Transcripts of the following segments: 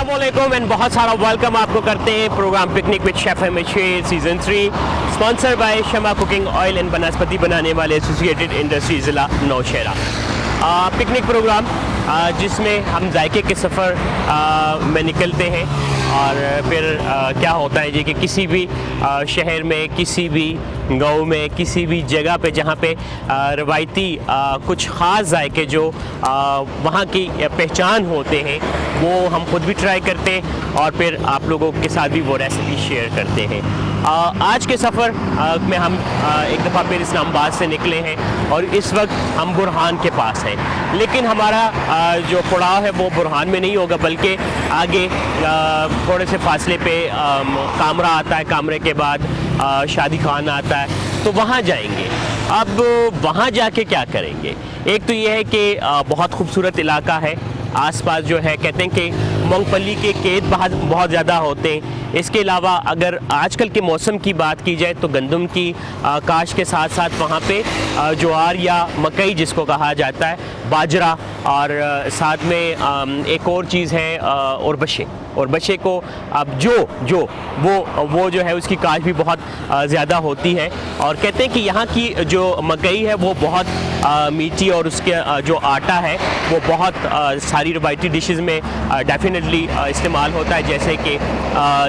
अस्सलामुअलैकुम एंड बहुत सारा वेलकम आपको करते हैं programme picnic with chef MH season 3 sponsor by Shama cooking oil and बनस्पति बनाने वाले एसोसिएटेड इंडस्ट्री ज़िला नौशहरा। पिकनिक प्रोग्राम जिसमें हम जायके के सफ़र में निकलते हैं और फिर क्या होता है जी कि किसी भी शहर में, किसी भी गांव में, किसी भी जगह पे जहाँ पे रवायती कुछ ख़ास जायके जो वहाँ की पहचान होते हैं वो हम खुद भी ट्राई करते हैं और फिर आप लोगों के साथ भी वो रेसिपी शेयर करते हैं। आज के सफ़र में हम एक दफ़ा फिर इस्लामाबाद से निकले हैं और इस वक्त हम बुरहान के पास हैं, लेकिन हमारा जो पड़ाव है वो बुरहान में नहीं होगा बल्कि आगे थोड़े से फासले पे कामरा आता है, कामरे के बाद शादी खाना आता है, तो वहाँ जाएंगे। अब वहाँ जाके क्या करेंगे? एक तो ये है कि बहुत खूबसूरत इलाका है, आसपास जो है कहते हैं कि मूंगफली के खेत बहुत ज़्यादा होते हैं। इसके अलावा अगर आजकल के मौसम की बात की जाए तो गंदम की काश के साथ साथ वहाँ पे ज्वार या मकई जिसको कहा जाता है, बाजरा और साथ में एक और चीज़ है और बशे को अब जो वो जो है उसकी काश भी बहुत ज़्यादा होती है और कहते हैं कि यहाँ की जो मकई है वो बहुत मीठी और उसके जो आटा है वो बहुत सारी रवायती डिशेस में डेफिनेटली इस्तेमाल होता है, जैसे कि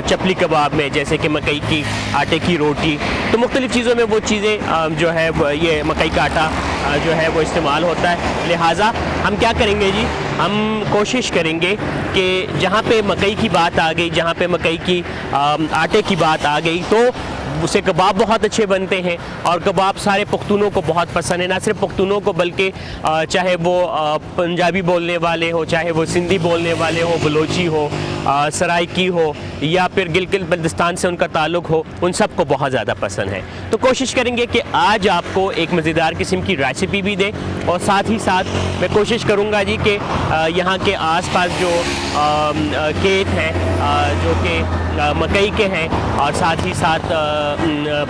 चपली कबाब में, जैसे कि मकई की आटे की रोटी, तो मुख्तलिफ़ चीज़ों में वो चीज़ें जो है ये मकई का आटा जो है वो इस्तेमाल होता है। लिहाजा हम क्या करेंगे जी, हम कोशिश करेंगे कि जहाँ पे मकई की बात आ गई, जहाँ पे मकई की आटे की बात आ गई तो उससे कबाब बहुत अच्छे बनते हैं और कबाब सारे पुख्तूनों को बहुत पसंद है, ना सिर्फ पुख्तूनों को बल्कि चाहे वो पंजाबी बोलने वाले हो, चाहे वो सिंधी बोलने वाले हो, बलोची हो, सराइकी हो या फिर गिलगित बल्तिस्तान से उनका ताल्लुक़ हो, उन सब को बहुत ज़्यादा पसंद है। तो कोशिश करेंगे कि आज आपको एक मज़ेदार किस्म की रेसिपी भी दें और साथ ही साथ मैं कोशिश करूँगा जी कि यहाँ के आसपास जो खेत हैं जो कि मकई के हैं और साथ ही साथ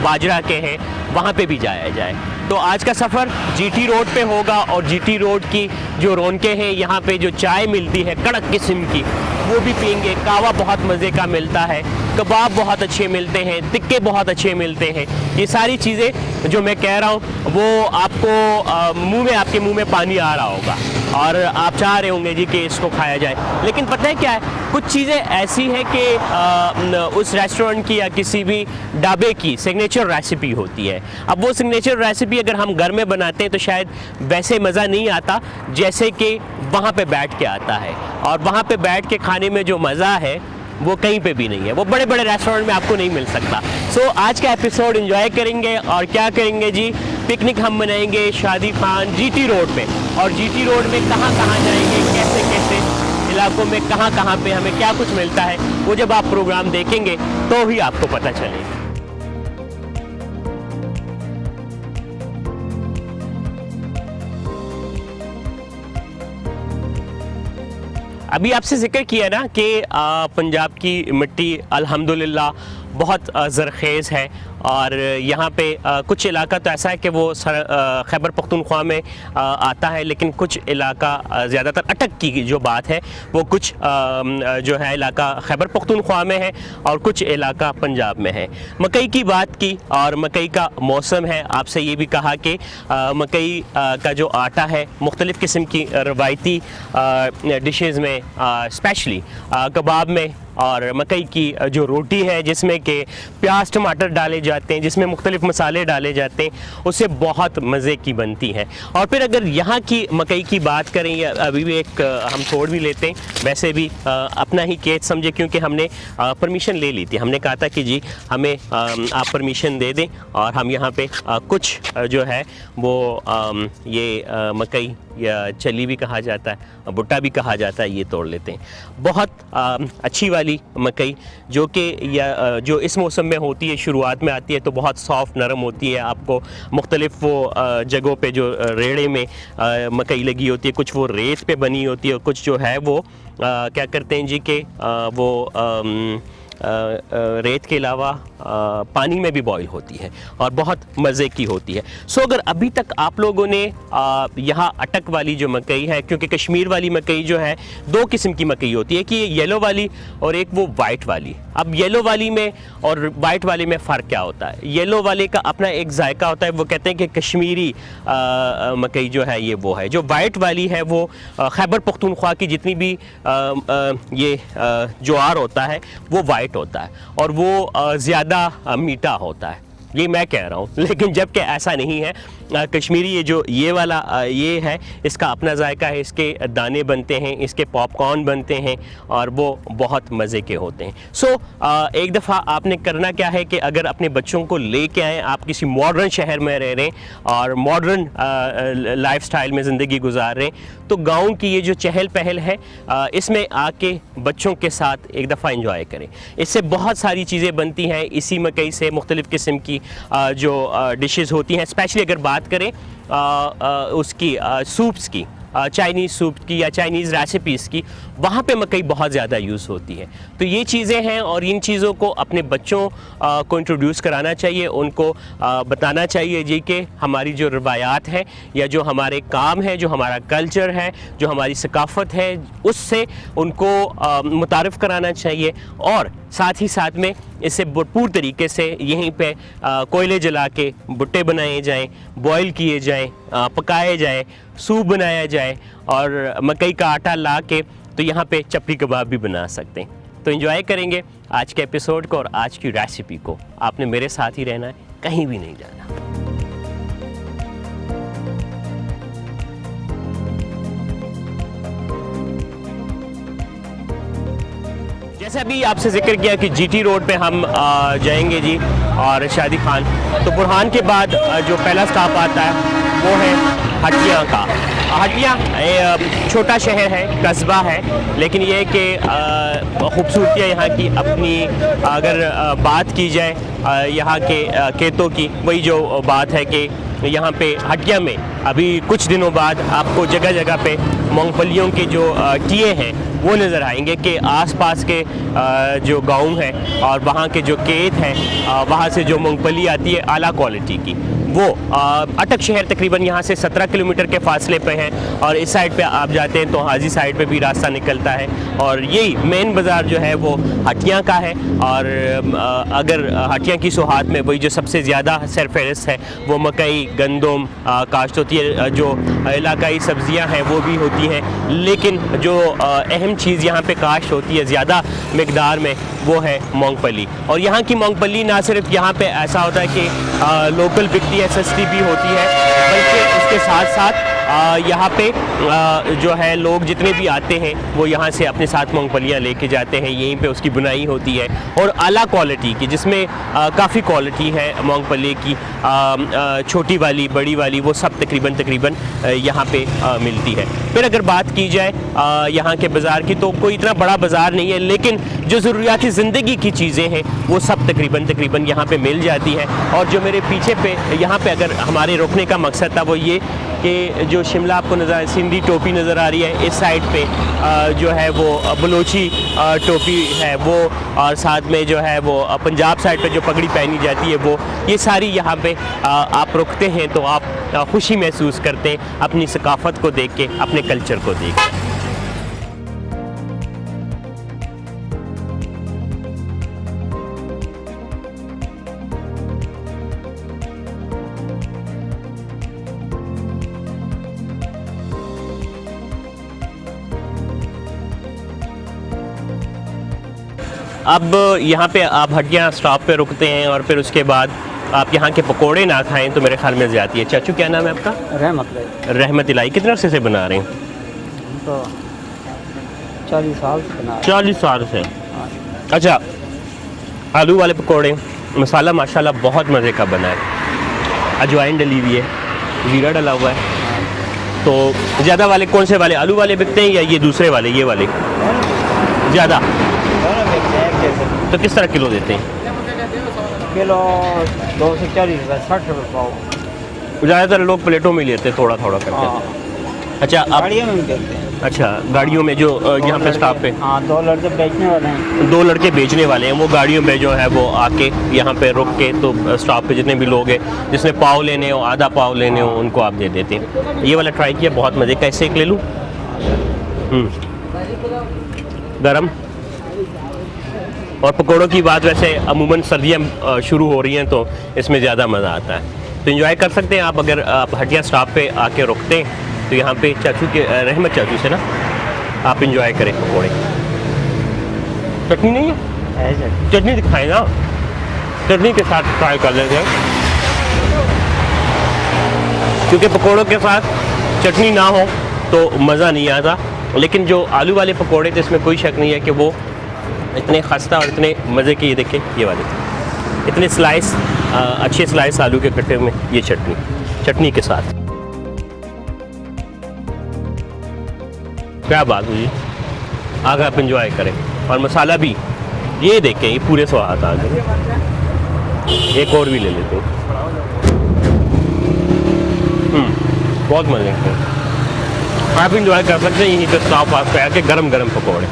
बाजरा के हैं, वहाँ पे भी जाया जाए। तो आज का सफ़र GT रोड पे होगा और GT रोड की जो रौनकें हैं, यहाँ पे जो चाय मिलती है कड़क किस्म की वो भी पीएंगे, कावा बहुत मज़े का मिलता है, कबाब बहुत अच्छे मिलते हैं, तिक्के बहुत अच्छे मिलते हैं। ये सारी चीज़ें जो मैं कह रहा हूँ वो आपको आपके मुंह में पानी आ रहा होगा और आप चाह रहे होंगे जी कि इसको खाया जाए। लेकिन पता है क्या है, कुछ चीज़ें ऐसी हैं कि उस रेस्टोरेंट की या किसी भी ढाबे की सिग्नेचर रेसिपी होती है। अब वो सिग्नेचर रेसिपी अगर हम घर में बनाते हैं तो शायद वैसे मज़ा नहीं आता जैसे कि वहाँ पे बैठ के आता है, और वहाँ पे बैठ के खाने में जो मज़ा है वो कहीं पे भी नहीं है, वो बड़े बड़े रेस्टोरेंट में आपको नहीं मिल सकता। सो आज का एपिसोड एंजॉय करेंगे और क्या करेंगे जी, पिकनिक हम मनाएंगे शादी खान GT रोड पे, और GT रोड में कहाँ कहाँ जाएंगे, कैसे कैसे इलाकों में कहाँ पे हमें क्या कुछ मिलता है, वो जब आप प्रोग्राम देखेंगे तो ही आपको पता चलेगा। अभी आपसे जिक्र किया ना कि पंजाब की मिट्टी अल्हम्दुलिल्लाह बहुत ज़रख़ेज़ है और यहाँ पे कुछ इलाका तो ऐसा है कि वो खैबर पख्तूनख्वा में आता है, लेकिन कुछ इलाका ज़्यादातर अटक की जो बात है वो कुछ जो है इलाका खैबर पख्तूनख्वा में है और कुछ इलाका पंजाब में है। मकई की बात की और मकई का मौसम है, आपसे ये भी कहा कि मकई का जो आटा है मुख्तलिफ़ किस्म की रवायती डिशेज़ में स्पेशली कबाब में और मकई की जो रोटी है जिसमें कि प्याज टमाटर डाले जाते हैं, जिसमें मुख्तलिफ़ मसाले डाले जाते हैं, उससे बहुत मज़े की बनती हैं। और फिर अगर यहाँ की मकई की बात करें या अभी भी एक हम छोड़ भी लेते हैं, वैसे भी अपना ही केस समझे क्योंकि हमने परमिशन ले ली थी, हमने कहा था कि जी हमें आप परमिशन दे दें और हम यहाँ पे कुछ जो है वो ये मकई या चली भी कहा जाता है, भुट्टा भी कहा जाता है, ये तोड़ लेते हैं। बहुत अच्छी वाली मकई जो कि या जो इस मौसम में होती है, शुरुआत में आती है तो बहुत सॉफ्ट नरम होती है। आपको मुख्तलिफ़ वो जगहों पे जो रेड़े में मकई लगी होती है, कुछ वो रेत पे बनी होती है, कुछ जो है वो क्या करते हैं जी कि वो रेत के अलावा पानी में भी बॉईल होती है और बहुत मज़े की होती है। सो अगर अभी तक आप लोगों ने यहाँ अटक वाली जो मकई है, क्योंकि कश्मीर वाली मकई जो है 2 किस्म की मकई होती है कि येलो वाली और एक वो वाइट वाली। अब येलो वाली में और वाइट वाली में फ़र्क क्या होता है? येलो वाले का अपना एक जायका होता है, वो कहते हैं कि कश्मीरी मकई जो है ये वो है। जो वाइट वाली है वो खैबर पख्तूनख्वा की जितनी भी ये ज्वार होता है वो वाइट होता है और वो ज़्यादा मीठा होता है, ये मैं कह रहा हूँ। लेकिन जबकि ऐसा नहीं है। कश्मीरी ये वाला ये है, इसका अपना जायका है, इसके दाने बनते हैं, इसके पॉपकॉर्न बनते हैं और वो बहुत मज़े के होते हैं। सो एक दफ़ा आपने करना क्या है कि अगर अपने बच्चों को लेके आएँ, आप किसी मॉडर्न शहर में रह रहे हैं और मॉडर्न लाइफस्टाइल में ज़िंदगी गुजार रहे हैं, तो गाँव की ये जो चहल पहल है इसमें आके बच्चों के साथ एक दफ़ा इंजॉय करें। इससे बहुत सारी चीज़ें बनती हैं। इसी मकई से मुख्तलिफ़ किस्म की जो डिशेस होती हैं, स्पेशली अगर बात करें उसकी सूप्स की, चाइनीज़ सूप की या चाइनीज़ रेसिपीज़ की, वहाँ पे मकई बहुत ज़्यादा यूज़ होती है। तो ये चीज़ें हैं और इन चीज़ों को अपने बच्चों को इंट्रोड्यूस कराना चाहिए, उनको बताना चाहिए जी कि हमारी जो रवायात है या जो हमारे काम है, जो हमारा कल्चर है, जो हमारी सकाफ़त है, उससे उनको मुतारिफ़ कराना चाहिए। और साथ ही साथ में इससे भरपूर तरीके से यहीं पे कोयले जला के भुट्टे बनाए जाएं, बॉयल किए जाएं, पकाए जाएं, सूप बनाया जाए और मकई का आटा ला के तो यहाँ पे चपली कबाब भी बना सकते हैं। तो एंजॉय करेंगे आज के एपिसोड को और आज की रेसिपी को। आपने मेरे साथ ही रहना है, कहीं भी नहीं जाना। जैसे अभी आपसे जिक्र किया कि जीटी रोड पे हम जाएंगे जी और शादी खान, तो बुरहान के बाद जो पहला स्टॉप आता है वो है हटिया का। हटिया छोटा शहर है, कस्बा है, लेकिन ये है कि खूबसूरतियाँ यहाँ की अपनी अगर बात की जाए यहाँ के खेतों की, वही जो बात है कि यहाँ पे हटिया में अभी कुछ दिनों बाद आपको जगह जगह पे मूंगफलियों के जो टिये हैं वो नज़र आएंगे कि आसपास के जो गांव हैं और वहाँ के जो खेत हैं वहाँ से जो मूंगफली आती है आला क्वालिटी की, वो अटक शहर तकरीबन यहाँ से 17 किलोमीटर के फासले पे है और इस साइड पे आप जाते हैं तो हाजी साइड पे भी रास्ता निकलता है और यही मेन बाज़ार जो है वो हटिया का है। और अगर हटिया की सोहात में वही जो सबसे ज़्यादा सरफहरिस्त है वो मकई, गंदम काश्त होती है, जो इलाकाई सब्ज़ियाँ हैं वो भी होती हैं, लेकिन जो अहम चीज़ यहाँ पे काश्त होती है ज़्यादा मिकदार में वो है मूंगफली। और यहाँ की मूंगफली ना सिर्फ यहाँ पे ऐसा होता है कि लोकल बिकती है, सस्ती भी होती है, बल्कि उसके साथ साथ यहाँ पे जो है लोग जितने भी आते हैं वो यहाँ से अपने साथ मूंगफलियाँ लेके जाते हैं, यहीं पे उसकी बुनाई होती है और आला क्वालिटी की, जिसमें काफ़ी क्वालिटी है मूंगफली की, छोटी वाली, बड़ी वाली, वो सब तकरीबन यहाँ पे मिलती है। फिर अगर बात की जाए यहाँ के बाज़ार की, तो कोई इतना बड़ा बाज़ार नहीं है, लेकिन जो ज़रूरियाती ज़िंदगी की चीज़ें हैं वो सब तकरीबन यहाँ पे मिल जाती हैं। और जो मेरे पीछे पे यहाँ पे अगर हमारे रुकने का मकसद था वो ये कि जो शिमला आपको नज़र सिंधी टोपी नज़र आ रही है, इस साइड पे जो है वो बलोची टोपी है वो, और साथ में जो है वो पंजाब साइड पे जो पगड़ी पहनी जाती है वो, ये सारी यहाँ पे आप रुकते हैं तो आप खुशी महसूस करते हैं अपनी सकाफ़त को देख के, अपने कल्चर को देख के। अब यहाँ पे आप हटिया स्टॉप पे रुकते हैं और फिर उसके बाद आप यहाँ के पकोड़े ना खाएं तो मेरे ख्याल में ज़्यादा है। चाचू क्या नाम है आपका? रहमत इलाही। कितने अर्से से बना रहे हैं? तो 40 साल से बना 40 साल से। अच्छा, आलू वाले पकोड़े, मसाला माशाल्लाह बहुत मज़े का बना है, अजवाइन डली हुई है, ज़ीरा डला हुआ है। तो ज़्यादा वाले कौन से वाले, आलू वाले बिकते हैं या ये दूसरे वाले, ये वाले ज़्यादा? तो किस तरह किलो देते हैं? किलो 240 रुपये, 60 रुपये पाव। ज़्यादातर लोग प्लेटों में लेते हैं, थोड़ा थोड़ा करके। अच्छा आप गाड़ियों में भी देखते हैं। अच्छा गाड़ियों में जो यहाँ पे स्टॉप पे हाँ, 2 लड़के बेचने वाले हैं। 2 लड़के बेचने वाले हैं, वो गाड़ियों में जो है वो आके यहाँ पे रुक के तो स्टॉप पे जितने भी लोग हैं जिसने पाव लेने हो, आधा पाव लेने हो, उनको आप दे देते हैं। ये वाला ट्राई किया, बहुत मज़े का। इससे एक ले लूँ? गरम। और पकौड़ों की बात वैसे अमूमन सर्दियाँ शुरू हो रही हैं तो इसमें ज़्यादा मज़ा आता है, तो एंजॉय कर सकते हैं आप। अगर आप हटिया स्टॉप पे आके रुकते हैं तो यहाँ पे चाचू के रहमत चाचू से ना आप इंजॉय करें पकौड़े। चटनी नहीं है? चटनी दिखाएं ना, चटनी के साथ ट्राई कर लेते हैं, क्योंकि पकौड़ों के साथ चटनी ना हो तो मज़ा नहीं आता। लेकिन जो आलू वाले पकौड़े थे इसमें कोई शक नहीं है कि वो इतने खस्ता और इतने मज़े के, ये देखें ये वाले इतने स्लाइस, अच्छे स्लाइस आलू के कटे में ये चटनी के साथ, क्या बात हुई। आगे आप इंजॉय करें। और मसाला भी ये देखें, ये पूरे स्वाद आ गए। एक और भी ले लेते हैं। बहुत मज़े के आप इंजॉय कर सकते हैं यहीं पे स्टॉप पास पे आके गरम गरम पकौड़े।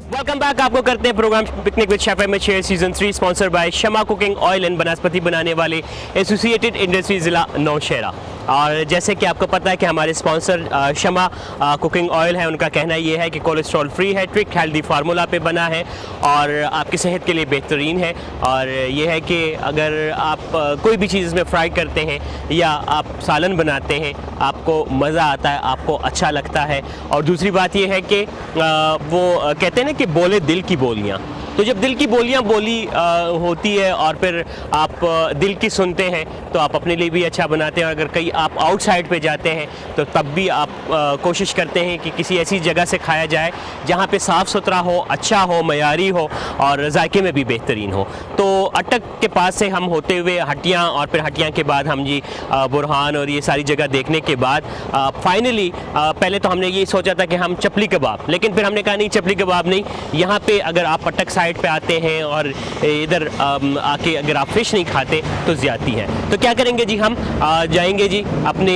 Welcome back. आपको करते हैं programme picnic with chef MH season 3 sponsor by Shama cooking oil and बनस्पति बनाने वाले एसोसिएटेड इंडस्ट्री ज़िला नौशेरा। और जैसे कि आपको पता है कि हमारे स्पॉन्सर शमा कुकिंग ऑयल है, उनका कहना ये है कि कोलेस्ट्रॉल फ्री है, ट्रिक हेल्दी फार्मूला पे बना है और आपकी सेहत के लिए बेहतरीन है। और ये है कि अगर आप कोई भी चीज़ इसमें फ्राई करते हैं या आप सालन बनाते हैं, आपको मज़ा आता है, आपको अच्छा लगता है। और दूसरी बात ये है कि वो कहते हैं ना कि बोले दिल की बोलियाँ, तो जब दिल की बोलियाँ बोली होती है और फिर आप दिल की सुनते हैं तो आप अपने लिए भी अच्छा बनाते हैं। और अगर कहीं आप आउटसाइड पे जाते हैं तो तब भी आप कोशिश करते हैं कि किसी ऐसी जगह से खाया जाए जहाँ पे साफ़ सुथरा हो, अच्छा हो, मयारी हो और जायके में भी बेहतरीन हो। तो अटक के पास से हम होते हुए हटियाँ और फिर हटियाँ के बाद हम जी बुरहान और ये सारी जगह देखने के बाद फाइनली पहले तो हमने ये सोचा था कि हम चपली कबाब, लेकिन फिर हमने कहा नहीं चपली कबाब नहीं, यहाँ पे अगर आप अटक साइड पे आते हैं और इधर आके अगर आप फ़िश नहीं खाते तो ज़्यादती है। तो क्या करेंगे जी, हम जाएंगे जी अपने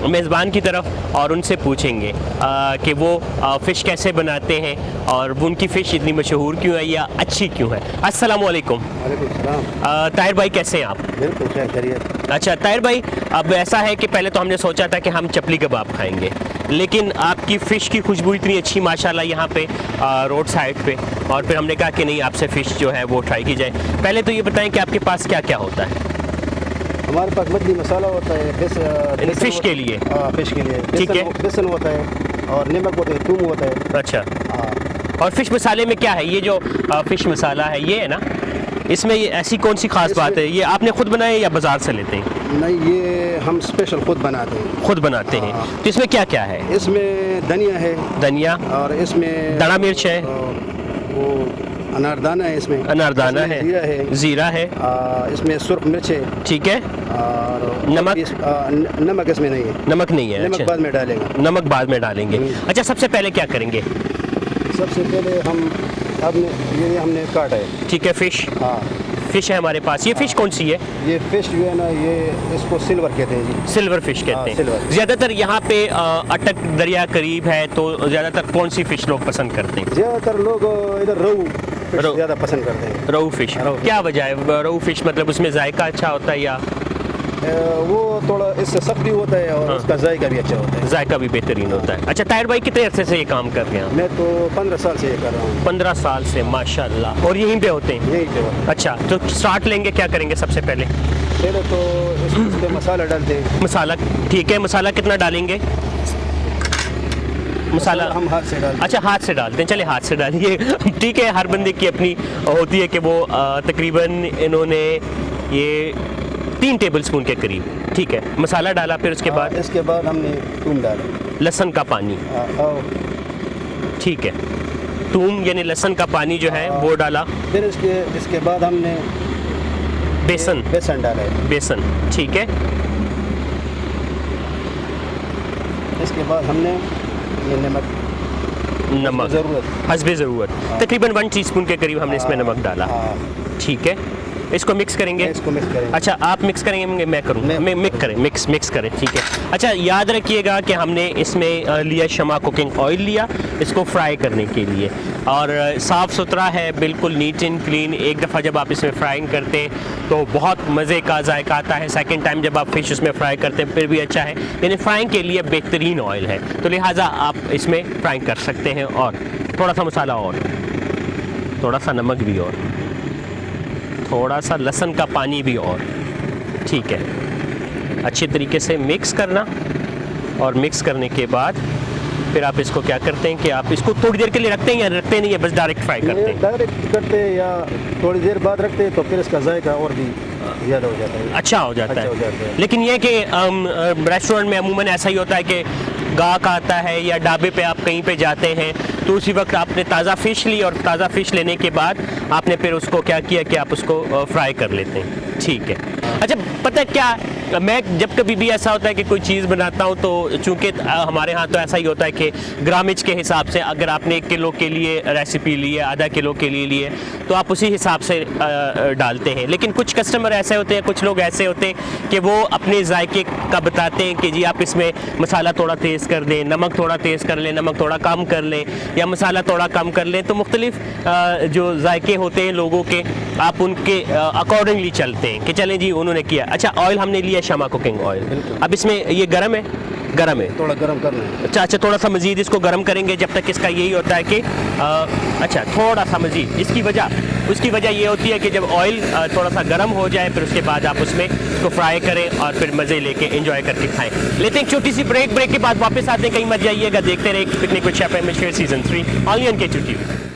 मेज़बान की तरफ और उनसे पूछेंगे कि वो फ़िश कैसे बनाते हैं और वो उनकी फ़िश इतनी मशहूर क्यों है या अच्छी क्यों है। अस्सलाम वालेकुम। ताहिर भाई कैसे हैं आप? बिल्कुल खैरियत। अच्छा ताहिर भाई, अब ऐसा है कि पहले तो हमने सोचा था कि हम चपली कबाब खाएंगे, लेकिन आपकी फ़िश की खुशबू इतनी अच्छी माशाल्लाह यहाँ पे रोड साइड पे, और फिर हमने कहा कि नहीं आपसे फ़िश जो है वो ट्राई की जाए। पहले तो ये बताएं कि आपके पास क्या क्या होता है? हमारे पास मछली मसाला होता है फ़िश के लिए। फ़िश के लिए ठीक है। बेसन होता है और नमक होता है, थूम होता है। अच्छा, और फ़िश मसाले में क्या है? ये जो फ़िश मसाला है ये है ना, इसमें ये ऐसी कौन सी खास बात है? ये आपने खुद बनाया या बाज़ार से लेते हैं? नहीं, ये हम स्पेशल खुद बनाते हैं। खुद बनाते हैं। तो इसमें क्या क्या है? इसमें धनिया है, धनिया, और इसमें दाना मिर्च है, वो अनारदाना है, इसमें अनारदाना है, जीरा है, ज़ीरा है, इसमें सुर्ख मिर्च है, ठीक है, और नमक? नमक इसमें नहीं है। नमक नहीं है। नमक अच्छा, बाद में डालेगा। नमक बाद में डालेंगे। अच्छा, सबसे पहले क्या करेंगे? सबसे पहले हमने काटा है। ठीक है, फ़िश। हाँ, फ़िश है हमारे पास। ये फ़िश कौन सी है? ये फिश जो है ना, ये इसको सिल्वर कहते हैं जी। सिल्वर फ़िश कहते हैं। सिल्वर। ज़्यादातर यहाँ पे अटक दरिया करीब है तो ज़्यादातर कौन सी फ़िश लोग पसंद करते हैं? ज़्यादातर लोग इधर रोहू फिश रोहू। ज़्यादा पसंद करते हैं। रोहू फ़िश। क्या वजह है? रोहू फ़िश मतलब उसमें जायका अच्छा होता है या वो थोड़ा इससे सख्त भी होता है और उसका जायका भी अच्छा होता है। जायका भी बेहतरीन होता है। अच्छा ताहिर भाई, कितने अरसे से ये काम कर रहे हैं? मैं तो 15 साल से ये कर रहा हूँ। 15 साल से, माशाल्लाह। और यहीं पे होते हैं? यही पे। अच्छा, तो स्टार्ट लेंगे, क्या करेंगे सबसे पहले? पहले तो इसमें मसाला डालते हैं। मसाला, ठीक है, मसाला कितना डालेंगे? मसाला हम हाथ से डालते हैं। अच्छा, हाथ से डालते हैं, चले हाथ से डालिए। ठीक है, हर बंदे की अपनी होती है कि वो तकरीबन इन्होंने ये 3 टेबल स्पून के करीब, ठीक है, मसाला डाला। फिर उसके बाद इसके बाद हमने थूम डाला, लहसुन का पानी, ठीक है, थूम यानी लहसुन का पानी जो है वो डाला। फिर इसके बाद हमने बेसन डाला है। बेसन, ठीक है। इसके बाद हमने ये नमक ज़रूरत हस्बे ज़रूरत, तकरीबन 1 टीस्पून के करीब हमने इसमें नमक डाला, ठीक है। इसको मिक्स करेंगे। इसको मिक्स करेंगे। अच्छा, आप मिक्स करेंगे, मैं करूँ? मिक्स करें, ठीक है। अच्छा, याद रखिएगा कि हमने इसमें लिया शमा कुकिंग ऑयल लिया इसको फ्राई करने के लिए, और साफ़ सुथरा है, बिल्कुल नीट एंड क्लीन। एक दफ़ा जब आप इसमें फ्राइंग करते हैं तो बहुत मज़े का जायका आता है। सेकंड टाइम जब आप फ़िश इसमें फ्राई करते हैं फिर भी अच्छा है, यानी फ्राइंग के लिए बेहतरीन ऑयल है, तो लिहाजा आप इसमें फ्राइंग कर सकते हैं। और थोड़ा सा मसाला और, थोड़ा सा नमक भी और, थोड़ा सा लहसुन का पानी भी और, ठीक है। अच्छे तरीके से मिक्स करना, और मिक्स करने के बाद फिर आप इसको क्या करते हैं कि आप इसको थोड़ी देर के लिए रखते हैं या रखते नहीं है, बस डायरेक्ट फ्राई करते हैं? डायरेक्ट करते हैं या थोड़ी देर बाद रखते हैं, तो फिर इसका जायका और भी ज़्यादा हो जाता है, अच्छा हो जाता है। लेकिन यह कि रेस्टोरेंट में अमूमन ऐसा ही होता है कि गाहक आता है या ढाबे पे आप कहीं पे जाते हैं तो उसी वक्त आपने ताज़ा फ़िश ली, और ताज़ा फ़िश लेने के बाद आपने फिर उसको क्या किया कि आप उसको फ्राई कर लेते हैं, ठीक है। अच्छा, पता है क्या, मैं जब कभी भी ऐसा होता है कि कोई चीज़ बनाता हूँ तो चूँकि हमारे यहाँ तो ऐसा ही होता है कि ग्रामेज के हिसाब से, अगर आपने 1 किलो के लिए रेसिपी ली है, आधा किलो के लिए लिए, तो आप उसी हिसाब से डालते हैं। लेकिन कुछ कस्टमर ऐसे होते हैं, कुछ लोग ऐसे होते हैं कि वो अपने जायके का बताते हैं कि जी आप इसमें मसाला थोड़ा तेज़ कर दें, नमक थोड़ा तेज़ कर लें, नमक थोड़ा कम कर लें, या मसाला थोड़ा कम कर लें। तो मुख्तलिफ जो जायके होते हैं लोगों के, आप उनके अकॉर्डिंगली चलते हैं कि चलें जी उन्होंने किया। अच्छा, ऑयल हमने लिया शमा कुकिंग ऑयल, अब इसमें ये गरम है, थोड़ा गरम करना है। अच्छा, थोड़ा सा मज़ीद इसको गरम करेंगे जब तक इसका यही होता है कि अच्छा, थोड़ा सा मज़ीद। उसकी वजह ये होती है कि जब ऑयल थोड़ा सा गरम हो जाए फिर उसके बाद आप उसमें इसको फ्राई करें और फिर मज़े लेके एंजॉय करके खाएं। लेते हैं एक छोटी सी ब्रेक के बाद वापस आते हैं, कहीं मत जाइएगा, देखते रहे picnic with chef M H season 3 only on K2 TV।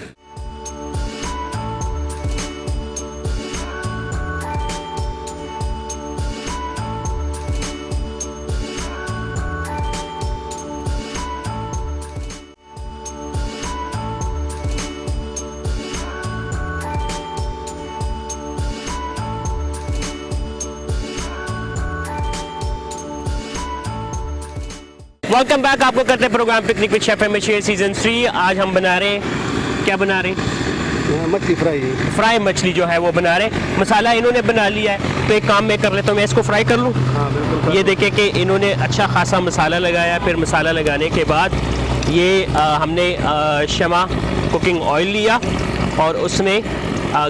Welcome back, आपको करते हैं programme picnic with chef M H season 3। आज हम बना रहे हैं, क्या बना रहे हैं? मछली फ्राई मछली जो है वो बना रहे हैं। मसाला इन्होंने बना लिया है, तो एक काम मैं कर लेता हूँ, मैं इसको फ्राई कर लूँ। हाँ, बिल्कुल। ये देखें कि इन्होंने अच्छा खासा मसाला लगाया, फिर मसाला लगाने के बाद ये हमने शमा कुकिंग ऑयल लिया और उसमें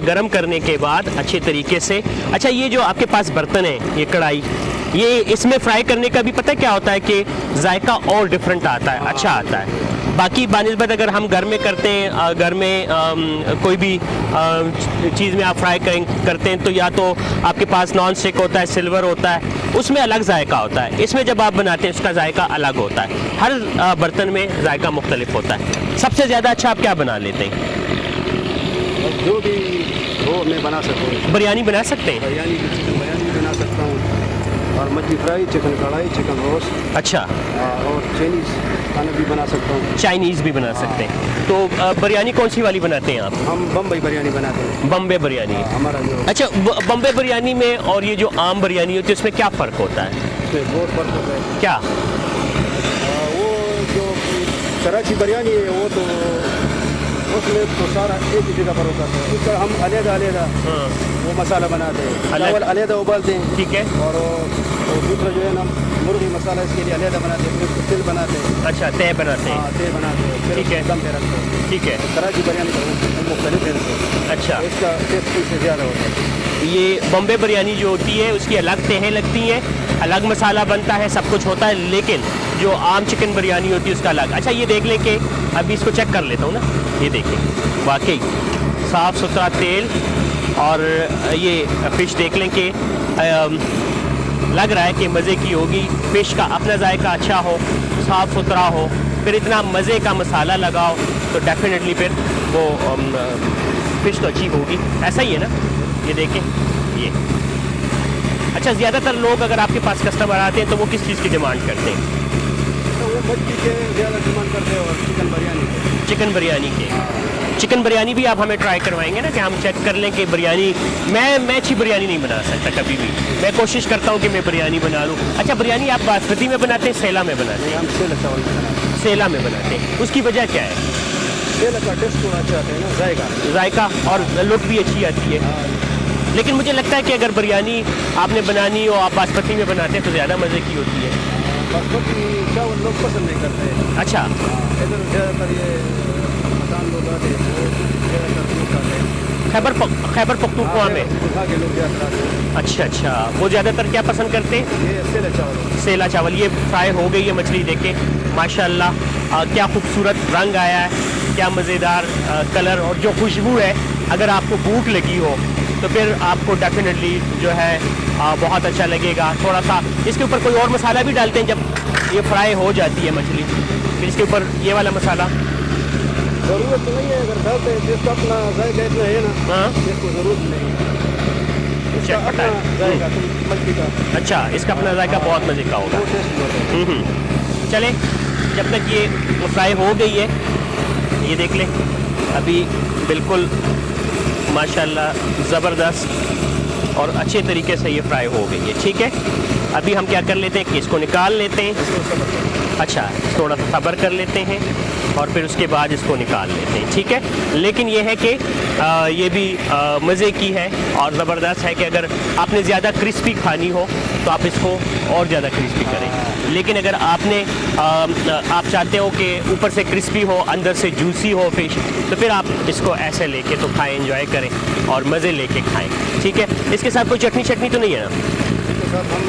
गरम करने के बाद अच्छे तरीके से, अच्छा ये जो आपके पास बर्तन है, ये कढ़ाई, ये इसमें फ्राई करने का भी पता क्या होता है कि जायका और डिफरेंट आता है, अच्छा आता है। बाकी बानिस्बत अगर हम घर में करते हैं, घर में कोई भी चीज़ में आप फ्राई करते हैं तो या तो आपके पास नॉन स्टिक होता है, सिल्वर होता है, उसमें अलग जायका होता है। इसमें जब आप बनाते हैं उसका जायका अलग होता है, हर बर्तन में जायका मुख्तलिफ होता है। सबसे ज़्यादा अच्छा आप क्या बना लेते हैं? जो भी वो मैं बना सकता हूँ। बिरयानी बना सकते हैं? बिरयानी भी बना सकता हूँ, और मछली फ्राई, चिकन कढ़ाई, चिकन रोस्ट, अच्छा, और चाइनीज़ खाना भी बना सकता हूँ। चाइनीज़ भी बना सकते हैं। तो बिरयानी कौन सी वाली बनाते हैं आप? हम बम्बई बिरयानी बनाते हैं। बम्बे बिरयानी हमारा जो, अच्छा, बम्बे बिरयानी में और ये जो आम बिरयानी होती है उसमें क्या फ़र्क होता है? उसमें बहुत फर्क होता है। क्या? वो जो कराची बिरयानी है वो तो उसमें तो सारा एक ही जगह पर होता है, उसका हम अलग वो मसाला बनाते हैं, चावल अलग उबालते हैं, ठीक है, और दूसरा जो है ना मुर्गी मसाला इसके लिए अलग बनाते हैं, फिर उसको तिल बनाते हैं। अच्छा, तय बनाते हैं। हाँ, तेल बनाते हैं, फिर ठीक है, दम पे रखते हैं। ठीक है। कराची बिरयानी का मुख्तलिफ है, अच्छा, इसका टेस्ट इससे ज़्यादा होता है। ये बम्बे बिरयानी जो होती है उसकी अलग तहें लगती हैं, अलग मसाला बनता है, सब कुछ होता है, लेकिन जो आम चिकन बिरयानी होती है उसका अलग। अच्छा, ये देख लें कि अभी इसको चेक कर लेता हूँ ना, ये देखें वाकई साफ़ सुथरा तेल, और ये फ़िश देख लें कि लग रहा है कि मज़े की होगी। फ़िश का अपना जायका अच्छा हो, साफ़ सुथरा हो, फिर इतना मज़े का मसाला लगाओ तो डेफिनेटली फिर वो फ़िश तो अच्छी होगी। ऐसा ही है ना, ये देखें ये। अच्छा, ज़्यादातर लोग अगर आपके पास कस्टमर आते हैं तो वो किस चीज़ की डिमांड करते हैं? तो वो मछली के ज़्यादा डिमांड करते हैं और चिकन बिरयानी के। चिकन बिरयानी के। चिकन बिरयानी भी आप हमें ट्राई करवाएंगे ना, कि हम चेक कर लें कि बिरयानी मैं अच्छी बिरयानी नहीं बना सकता कभी भी। मैं कोशिश करता हूँ कि मैं बिरयानी बना लूँ। अच्छा, बिरयानी आप बासमती में बनाते हैं, सेला में बनाते हैं? हम सेला चावल बनाते हैं। सेला में बनाते हैं, उसकी वजह क्या है? सेला का टेस्ट थोड़ा अच्छा आता है ना, जायका और लुक भी अच्छी आती है। लेकिन मुझे लगता है कि अगर बिरयानी आपने बनानी हो, आप बासमती में बनाते हैं तो ज़्यादा मज़े की होती है। बासमती चावल लोग पसंद नहीं करते हैं। अच्छा, इधर ज़्यादातर ये मकान लोग आते हैं, वो ज़्यादातर लोग आते हैं खैबर पख्तूनख्वा में। वहाँ के लोग ज़्यादा आते हैं। अच्छा, वो ज़्यादातर क्या पसंद करते हैं? ये सेला चावल। सेला चावल। ये फ्राई हो गई है मछली, देखें माशाल्लाह क्या खूबसूरत रंग आया है, क्या मज़ेदार कलर और जो खुशबू है। अगर आपको भूख लगी हो तो फिर आपको डेफिनेटली जो है बहुत अच्छा लगेगा। थोड़ा सा इसके ऊपर कोई और मसाला भी डालते हैं जब ये फ्राई हो जाती है मछली, फिर इसके ऊपर ये वाला मसाला? ज़रूरत तो नहीं है, अगर डालते हैं जिसका अपना जायका इतना है ना, हाँ, इसको ज़रूरत नहीं है। इसका चटपटा अपना है। जायका मछली का अच्छा, इसका अपना जायका बहुत मज़े का होगा। वो टेस्ट होता है। चले, जब तक ये फ्राई हो गई है, ये देख लें अभी बिल्कुल माशाल्लाह ज़बरदस्त और अच्छे तरीके से ये फ्राई हो गई है। ठीक है, अभी हम क्या कर लेते हैं कि इसको निकाल लेते हैं। अच्छा, थोड़ा सा सब्र कर लेते हैं और फिर उसके बाद इसको निकाल लेते हैं। ठीक है, लेकिन ये है कि ये भी मज़े की है और ज़बरदस्त है कि अगर आपने ज़्यादा क्रिस्पी खानी हो तो आप इसको और ज़्यादा क्रिस्पी करें। लेकिन अगर आपने आप चाहते हो कि ऊपर से क्रिस्पी हो, अंदर से जूसी हो फ़िश, तो फिर आप इसको ऐसे लेके तो खाएं, एंजॉय करें और मज़े लेके खाएं। ठीक है, इसके साथ कोई चटनी तो नहीं है ना? इसके साथ हम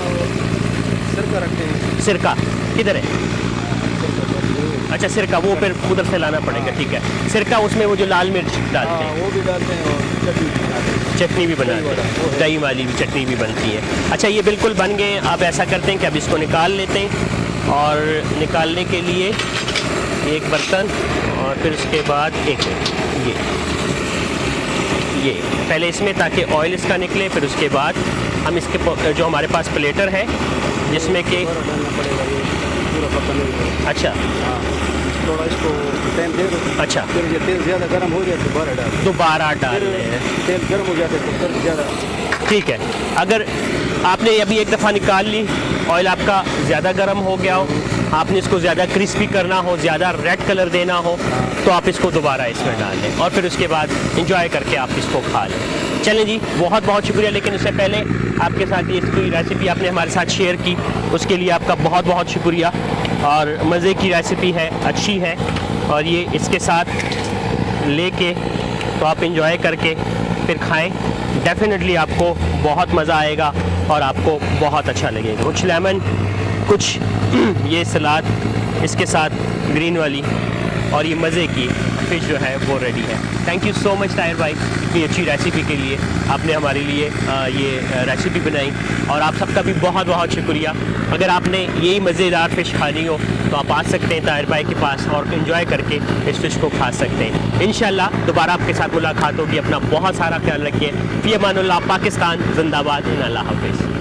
सिरका रखते हैं। सिरका किधर है? अच्छा, सिरका वो फिर उधर से लाना पड़ेगा। ठीक है, सिरका उसमें वो जो लाल मिर्च डालते हैं वो भी डालते हैं और चटनी भी बनाते हैं। चटनी भी बनाते हैं, दही वाली भी चटनी भी बनती है। अच्छा, ये बिल्कुल बन गए। आप ऐसा करते हैं कि अब इसको निकाल लेते हैं और निकालने के लिए एक बर्तन और फिर उसके बाद एक ये पहले इसमें, ताकि ऑयल इसका निकले। फिर उसके बाद हम इसके जो हमारे पास प्लेटर है जिसमें कि डालना पड़ेगा, ये पूरा पता नहीं। अच्छा, हाँ, थोड़ा इसको टाइम दे दो। अच्छा, फिर ये तेल ज़्यादा गर्म हो जाए तो दोबारा डाल फिर रहे हैं। तेल गर्म हो जाता है तो फिर ज़्यादा। ठीक है, अगर आपने अभी एक दफ़ा निकाल ली, ऑयल आपका ज़्यादा गर्म हो गया हो, आपने इसको ज़्यादा क्रिस्पी करना हो, ज़्यादा रेड कलर देना हो, तो आप इसको दोबारा इसमें डाल दें और फिर उसके बाद इंजॉय करके आप इसको खा लें। चलें जी, बहुत बहुत शुक्रिया। लेकिन उससे पहले आपके साथ ये इसकी रेसिपी आपने हमारे साथ शेयर की, उसके लिए आपका बहुत बहुत शुक्रिया। और मज़े की रेसिपी है, अच्छी है और ये इसके साथ लेके तो आप इंजॉय करके फिर खाएं। डेफिनेटली आपको बहुत मज़ा आएगा और आपको बहुत अच्छा लगेगा। कुछ लेमन, कुछ ये सलाद इसके साथ ग्रीन वाली और ये मज़े की फ़िश जो है वो रेडी है। Thank you so much Tahir भाई, इतनी अच्छी रेसिपी के लिए। आपने हमारे लिए ये रेसिपी बनाई और आप सबका भी बहुत बहुत शुक्रिया। अगर आपने यही मज़ेदार फ़िश खानी हो तो आप आ सकते हैं ताहिर भाई के पास और एंजॉय करके इस फ़िश को खा सकते हैं। इंशाल्लाह दोबारा आपके साथ मुलाकात होगी। अपना बहुत सारा ख्याल रखिए। फ़ी अमानुल्लाह। पाकिस्तान जिंदाबाद। अल्लाह हाफ़िज़।